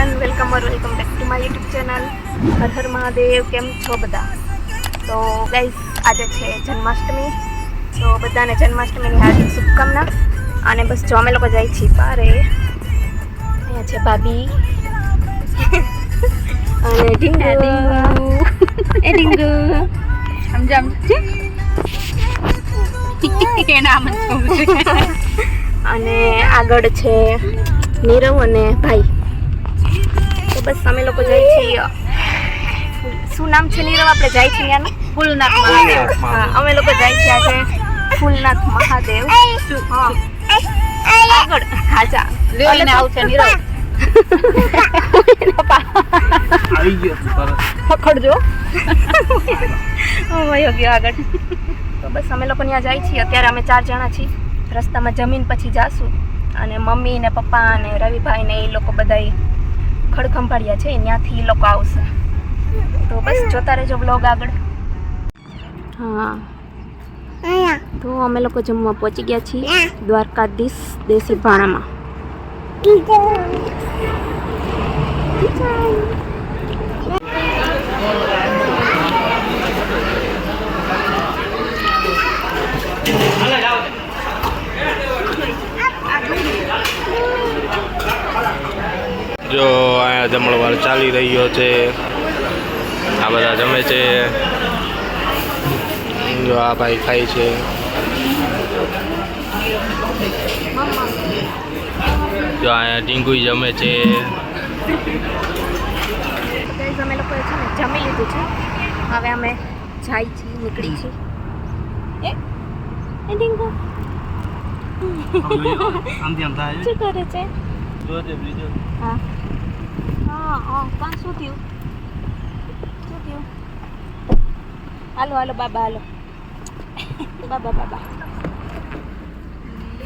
Everyone welcome और welcome back to my YouTube channel Har Har Mahadev. केम छो बधा? तो गाइस आज है जन्माष्टमी, तो बधाने जन्माष्टमी हार्दिक शुभकामना। અને બસ જો અમે લોકો જાય છીએ પારે, અહીંયા છે ભાભી અને ઢીંગુ એ ઢીંગુ સમજામ કે નામ છે અને આગળ છે નીરવ અને ભાઈ। તો બસ અમે લોકો જાય છીએ, શું નામ છે નીરવ? આપણે જાય છીએ ત્યાંનું ફૂલનાથ મહાદેવ। હા, અમે લોકો જાય છીએ આજે ફૂલનાથ મહાદેવ। હા આગળ હાજા લઈને આવશે નીરવ આવી ગયો પકડજો ઓ ભાઈ ગયો આગળ। તો બસ અમે લોકો ત્યાં જાય છીએ। અત્યારે અમે 4 જણા છીએ। રસ્તામાં જમીન પછી જાશું અને મમ્મી ને પપ્પા ને રવિભાઈ ને એ લોકો બધા ખડખંભાળિયા છે, ત્યાંથી એ લોકો આવશે। તો બસ જોતા રહેજો બ્લોગ આગળ। હા, તો અમે લોકો જમવા પહોંચી ગયા છીએ દ્વારકાધીશ દેશી ભાણામાં। જો અહીંયા જમણવાર ચાલી રહ્યો છે, આ બધા જમે છે। જો આ ભાઈ ખાય છે। જો અહીંયા ટીંગુ જમે છે। અમે લોકોએ છે ને જમી લીધું છે, હવે અમે જાય છીએ, નીકળી છીએ। એ ડીંગુ શું કરે છે? હા હા હા, કાં શું થયું? શું થયું? હાલો હાલો બાબા, હાલો બાબા બાબા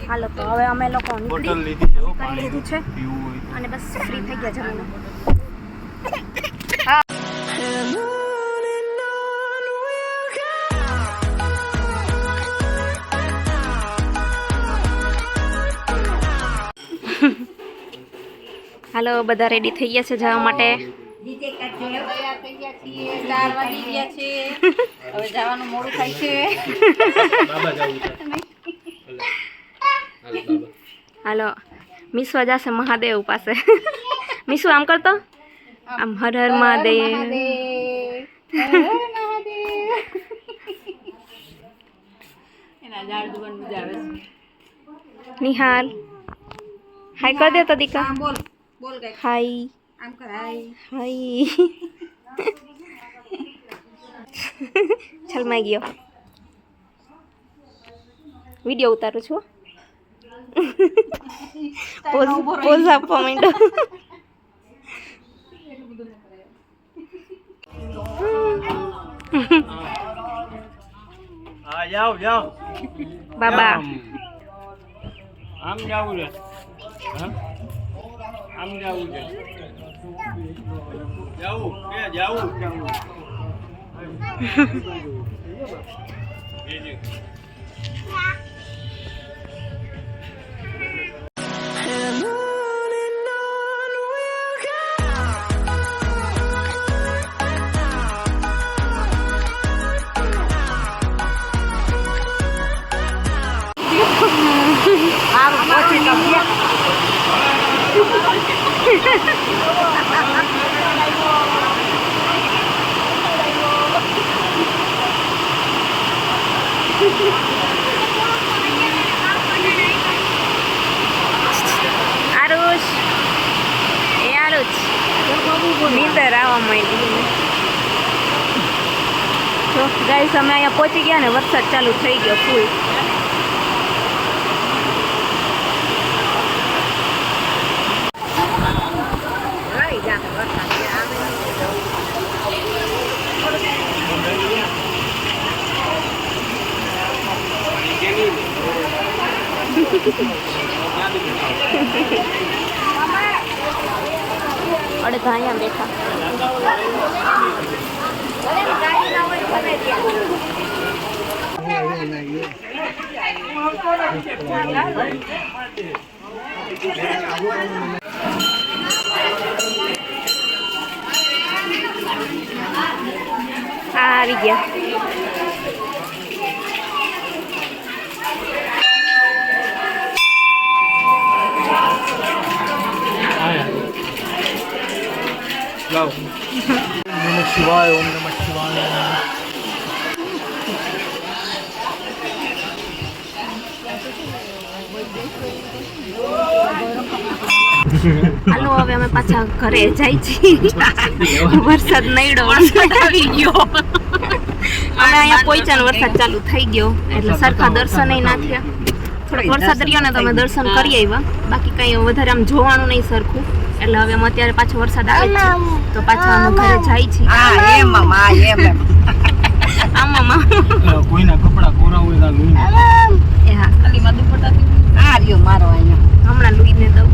હાલો। તો હવે અમે લોકો નીકળી લીધું છે અને બસ ફ્રી થઈ ગયા જમીને। હા હાલો, બધા રેડી થઈ ગયા છે જવા માટે। હવે જવાનું મોડું થાય છે। હાલો, મીસવા જશે મહાદેવ પાસે। મીસુ આમ કરતો, આમ હર હર મહાદેવ। નિહાલ હાય કર દે તો દીકા। બોલ બોલ કઈ હાય આમ કર, હાય હાય છલમાઈ ગયો। વિડીયો ઉતારું છું। પોઝ આપવા માંડ્યો। હા જાઓ જાઓ બાબા આમ જાવું છે, આમ જાવું છે, જાવું કે જાવું આરુષ એ આરુષ નીંદર આવવા માંડી। તો ગાઈસ અમે અહીંયા પહોંચી ગયા ને વરસાદ ચાલુ થઈ ગયો ફૂલ। અડધા અહીંયા બેઠા। હા આવી ગયા. લાવ. નમઃ શિવાય. ઓમ નમઃ શિવાય. હાલો હવે અમે પાછા ઘરે જાય છીએ. વરસાદ નડ્યો, વરસાદ આવી ગયો. અમે અહીંયા પહોંચ્યા ને વરસાદ ચાલુ થઈ ગયો એટલે સરખા દર્શન ના થયા. થોડોક વરસાદ રહ્યો ને તો અમે દર્શન કરી આવ્યા. બાકી કઈ વધારે આમ જોવાનું નહીં સરખું. એટલે હવે અમે અત્યારે પાછો વરસાદ આવે છે તો પાછા અમે ઘરે જાય છીએ. આમાં કોઈના કપડા કોરા હોય તો લઈને એ હા ખાલી માં દુપટ્ટા આ રહ્યો મારો અહીંયા હમણાં લુઈને દઉં.